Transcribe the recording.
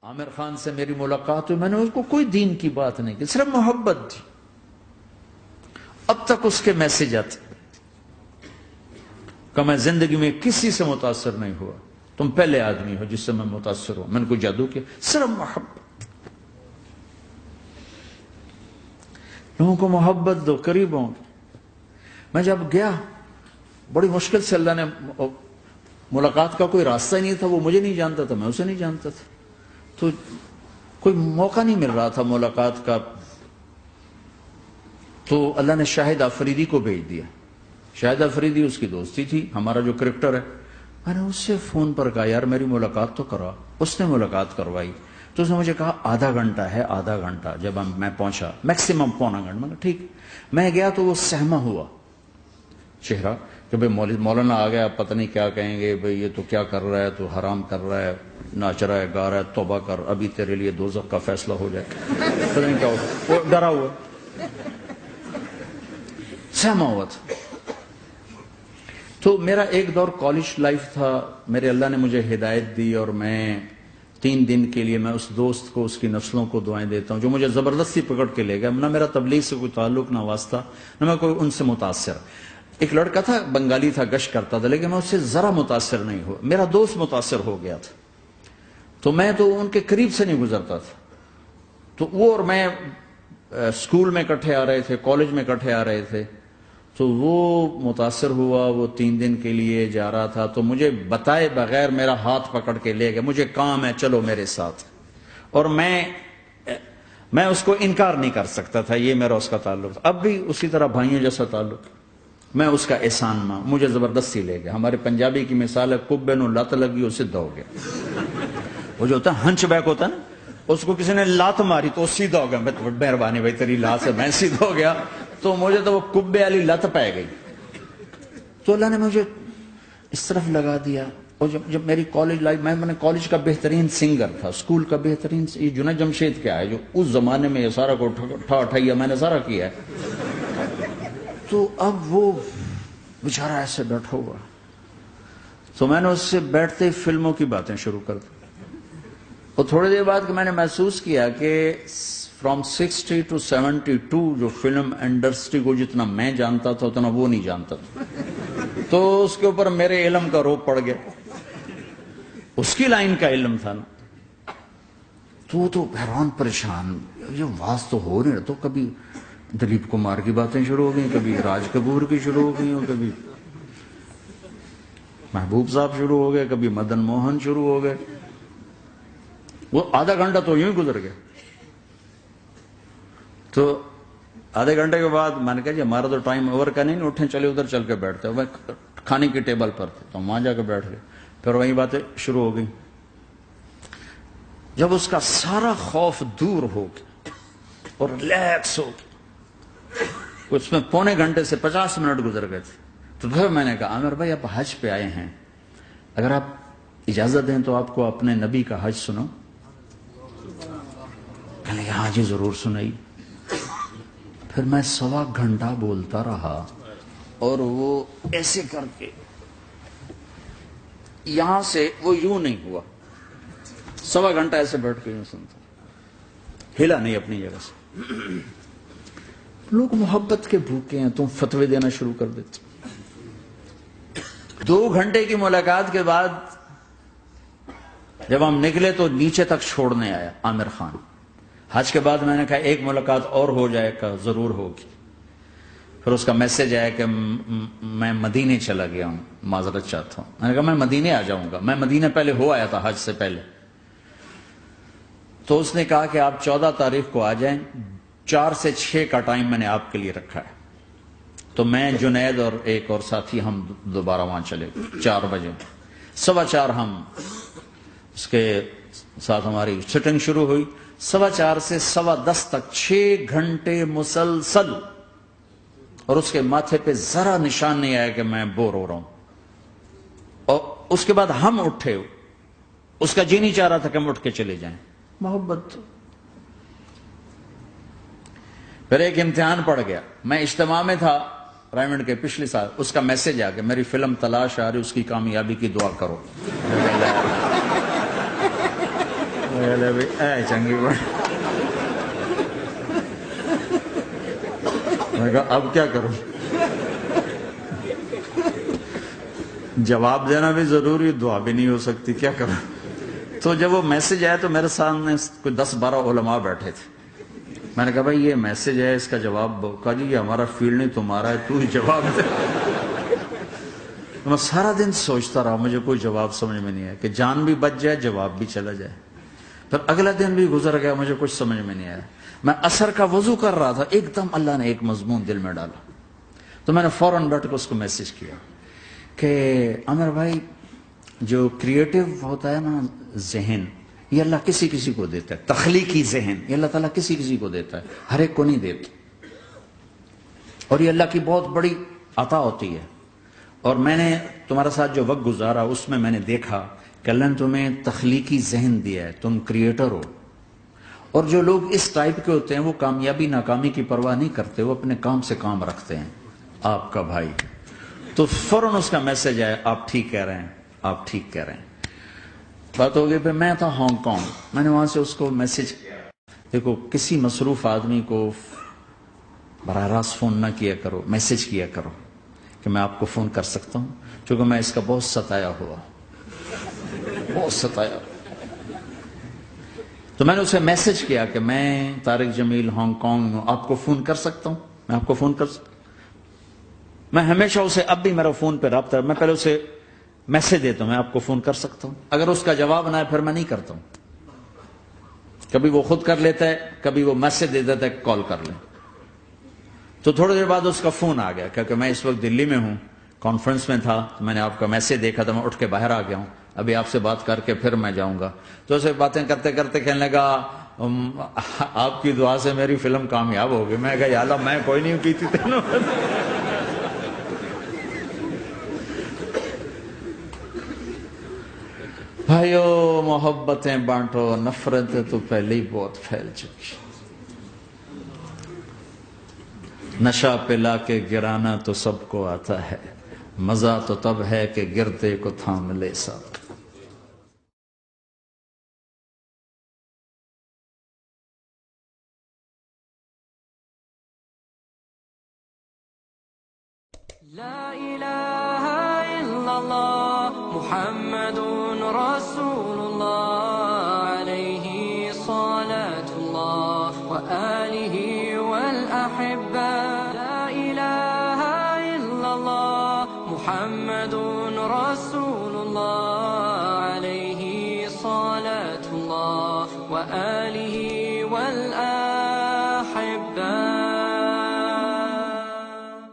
عامر خان سے میری ملاقات ہوئی، میں نے اس کو کوئی دین کی بات نہیں کی، صرف محبت تھی. اب تک اس کے میسج آتے کہ میں زندگی میں کسی سے متاثر نہیں ہوا، تم پہلے آدمی ہو جس سے میں متاثر ہوں. میں نے کوئی جادو کیا، صرف محبت. لوگوں کو محبت دو، قریب ہوں. میں جب گیا بڑی مشکل سے اللہ نے، ملاقات کا کوئی راستہ ہی نہیں تھا، وہ مجھے نہیں جانتا تھا، میں اسے نہیں جانتا تھا، تو کوئی موقع نہیں مل رہا تھا ملاقات کا. تو اللہ نے شاہد آفریدی کو بھیج دیا. شاہد آفریدی اس کی دوستی تھی، ہمارا جو کرکٹر ہے. میں نے اس سے فون پر کہا یار میری ملاقات تو کرا. اس نے ملاقات کروائی. تو اس نے مجھے کہا آدھا گھنٹہ ہے، آدھا گھنٹہ. جب میں پہنچا میکسیمم پونا گھنٹہ. میں کہا ٹھیک. میں گیا تو وہ سہما ہوا چہرہ کہ بھئی مولانا آ گیا، پتہ نہیں کیا کہیں گے، بھئی یہ تو کیا کر رہا ہے، تو حرام کر رہا ہے، ناچ رہا ہے، گا رہا ہے، توبہ کر، ابھی تیرے لیے دوزخ کا فیصلہ ہو جائے. پتہ نہیں کیا ہوگا. وہ ڈرا ہوا سہما ہوا تھا. تو میرا ایک دور کالج لائف تھا. میرے اللہ نے مجھے ہدایت دی اور میں 3 دن کے لیے میں اس دوست کو، اس کی نسلوں کو دعائیں دیتا ہوں جو مجھے زبردستی پکڑ کے لے گیا. نہ میرا تبلیغ سے کوئی تعلق، نہ واسطہ، نہ میں کوئی ان سے متاثر. ایک لڑکا تھا، بنگالی تھا، گشت کرتا تھا، لیکن میں اس سے ذرا متاثر نہیں ہوا. میرا دوست متاثر ہو گیا تھا، تو میں تو ان کے قریب سے نہیں گزرتا تھا. تو وہ اور میں اسکول میں اکٹھے آ رہے تھے، کالج میں اکٹھے آ رہے تھے. تو وہ متاثر ہوا، وہ 3 دن کے لیے جا رہا تھا، تو مجھے بتائے بغیر میرا ہاتھ پکڑ کے لے گیا. مجھے کام ہے، چلو میرے ساتھ. اور میں اس کو انکار نہیں کر سکتا تھا، یہ میرا اس کا تعلق تھا. اب بھی اسی طرح بھائیوں جیسا تعلق. میں اس کا احسان ماں، مجھے زبردستی لے گیا. ہمارے پنجابی کی مثال ہے، کبے نو لت لگی وہ سیدھا ہو گیا. وہ جو ہوتا ہے ہنچ بیک ہوتا ہے نا، اس کو کسی نے لات ماری تو وہ سیدھا ہو گیا. مہربانی بھائی تیری لات سے میں سیدھا ہو گیا. تو مجھے تو وہ کبے والی لت پہ گئی. تو اللہ نے مجھے اس طرف لگا دیا. اور جب میری کالج لائف، میں نے کالج کا بہترین سنگر تھا، اسکول کا بہترین، یہ جنید جمشید کیا ہے جو اس زمانے میں یہ سارا کو ٹھا میں نے سارا کیا ہے. تو اب وہ بیچارہ ایسے بیٹھا ہوا. تو میں نے اس سے بیٹھتے ہی فلموں کی باتیں شروع کر دی. اور تھوڑی دیر بعد کہ میں نے محسوس کیا کہ فرام 60 to 72 جو فلم انڈسٹری کو جتنا میں جانتا تھا اتنا وہ نہیں جانتا تھا. تو اس کے اوپر میرے علم کا روپ پڑ گیا. اس کی لائن کا علم تھا نا. تو حیران پریشان، یہ واز تو ہو نہیں رہا. تو کبھی دلیپ کمار کی باتیں شروع ہو گئیں، کبھی راج کپور کی شروع ہو گئی، اور کبھی محبوب صاحب شروع ہو گئے، کبھی مدن موہن شروع ہو گئے. وہ آدھا گھنٹہ تو یوں ہی گزر گیا. تو آدھے گھنٹے کے بعد میں نے کہا جی ہمارا تو ٹائم اوور کا نہیں، اٹھیں چلے ادھر چل کے بیٹھتے. میں کھانے کی ٹیبل پر تھے تو وہاں جا کے بیٹھ گئے. پھر وہی باتیں شروع ہو گئی. جب اس کا سارا خوف دور ہو گیا اور ریلیکس ہو گیا، اس میں پونے گھنٹے سے 50 منٹ گزر گئے تھے. تو پھر میں نے کہا عامر بھائی آپ حج پہ آئے ہیں، اگر آپ اجازت دیں تو آپ کو اپنے نبی کا حج سنو. کہنے لگے ہاں جی ضرور سنائی. پھر میں 1.25 گھنٹہ بولتا رہا اور وہ ایسے کر کے یہاں سے وہ یوں نہیں ہوا. 1.25 گھنٹہ ایسے بیٹھ کے یوں سنتا، ہلا نہیں اپنی جگہ سے. لوگ محبت کے بھوکے ہیں، تم فتوے دینا شروع کر دیتے. 2 گھنٹے کی ملاقات کے بعد جب ہم نکلے تو نیچے تک چھوڑنے آیا عامر خان. حج کے بعد میں نے کہا ایک ملاقات اور ہو جائے گا، ضرور ہوگی. پھر اس کا میسج آیا کہ میں مدینے چلا گیا ہوں، معذرت چاہتا ہوں. میں نے کہا میں مدینے آ جاؤں گا. میں مدینے پہلے ہو آیا تھا حج سے پہلے. تو اس نے کہا کہ آپ 14 تاریخ کو آ جائیں، 4 سے 6 کا ٹائم میں نے آپ کے لیے رکھا ہے. تو میں جنید اور ایک اور ساتھی ہم دوبارہ وہاں چلے. 4 بجے 4:15 ہم اس کے ساتھ ہماری سٹنگ شروع ہوئی. 4:15 سے 10:15 تک 6 گھنٹے مسلسل. اور اس کے ماتھے پہ ذرا نشان نہیں آیا کہ میں بور ہو رہا ہوں. اور اس کے بعد ہم اٹھے، اس کا جی نہیں چاہ رہا تھا کہ ہم اٹھ کے چلے جائیں. محبت. پھر ایک امتحان پڑ گیا. میں اجتماع میں تھا رائمنڈ کے پچھلے سال. اس کا میسج آ گیا میری فلم تلاش آ رہی، اس کی کامیابی کی دعا کرو. لے بھی اے چنگی بات. میں کہا اب کیا کروں؟ جواب دینا بھی ضروری، دعا بھی نہیں ہو سکتی، کیا کروں؟ تو جب وہ میسج آیا تو میرے سامنے کوئی 10-12 علماء بیٹھے تھے. میں نے کہا بھائی یہ میسج ہے، اس کا جواب دو. کہا جی یہ ہمارا فیلڈ نہیں تمہارا ہے، تو ہی جواب دے. میں سارا دن سوچتا رہا، مجھے کوئی جواب سمجھ میں نہیں آیا کہ جان بھی بچ جائے، جواب بھی چلا جائے. پھر اگلا دن بھی گزر گیا، مجھے کچھ سمجھ میں نہیں آیا. میں عصر کا وضو کر رہا تھا، ایک دم اللہ نے ایک مضمون دل میں ڈالا. تو میں نے فوراً بیٹھ کے اس کو میسج کیا کہ عامر بھائی، جو کریٹو ہوتا ہے نا ذہن، یہ اللہ کسی کسی کو دیتا ہے. تخلیقی ذہن یہ اللہ تعالیٰ کسی کسی کو دیتا ہے، ہر ایک کو نہیں دیتا. اور یہ اللہ کی بہت بڑی عطا ہوتی ہے. اور میں نے تمہارے ساتھ جو وقت گزارا اس میں نے دیکھا کہ اللہ نے تمہیں تخلیقی ذہن دیا ہے، تم کریٹر ہو. اور جو لوگ اس ٹائپ کے ہوتے ہیں وہ کامیابی ناکامی کی پرواہ نہیں کرتے، وہ اپنے کام سے کام رکھتے ہیں. آپ کا بھائی تو فوراً اس کا میسج آیا، آپ ٹھیک کہہ رہے ہیں، آپ ٹھیک کہہ رہے ہیں. بات ہو گئی. پھر میں تھا ہانگ کانگ، میں نے وہاں سے اس کو میسج کیا. دیکھو کسی مصروف آدمی کو براہ راست فون نہ کیا کرو، میسج کیا کرو کہ میں آپ کو فون کر سکتا ہوں، چونکہ میں اس کا بہت ستایا ہوا، بہت ستایا. تو میں نے اسے میسج کیا کہ میں طارق جمیل ہانگ کانگ میں آپ کو فون کر سکتا ہوں، میں آپ کو فون کر سکتا ہوں. میں ہمیشہ اسے، اب بھی میرا فون پہ رابطہ ہے، میں پہلے اسے میسج دیتا ہوں میں آپ کو فون کر سکتا ہوں. اگر اس کا جواب نہ ہے پھر میں نہیں کرتا ہوں. کبھی وہ خود کر لیتا ہے، کبھی وہ میسج دے دیتا ہے کال کر لیں. تو تھوڑی دیر بعد اس کا فون آ گیا کیونکہ میں اس وقت دلی میں ہوں، کانفرنس میں تھا. تو میں نے آپ کا میسج دیکھا تھا، میں اٹھ کے باہر آ گیا ہوں، ابھی آپ سے بات کر کے پھر میں جاؤں گا. تو اسے باتیں کرتے کرتے کہنے لگا آپ کی دعا سے میری فلم کامیاب ہو گئی. میں کہا یا اللہ میں کوئی نہیں کی تھی تینوں. بھائیو محبتیں بانٹو، نفرتیں تو پہلے ہی بہت پھیل چکی. نشہ پلا کے گرانا تو سب کو آتا ہے، مزہ تو تب ہے کہ گرتے کو تھام لے ساتھ. لا إله إلا الله محمد رسول الله عليه صلاة الله وآله والأحبة. لا إله إلا الله محمد رسول الله عليه صلاة الله وآله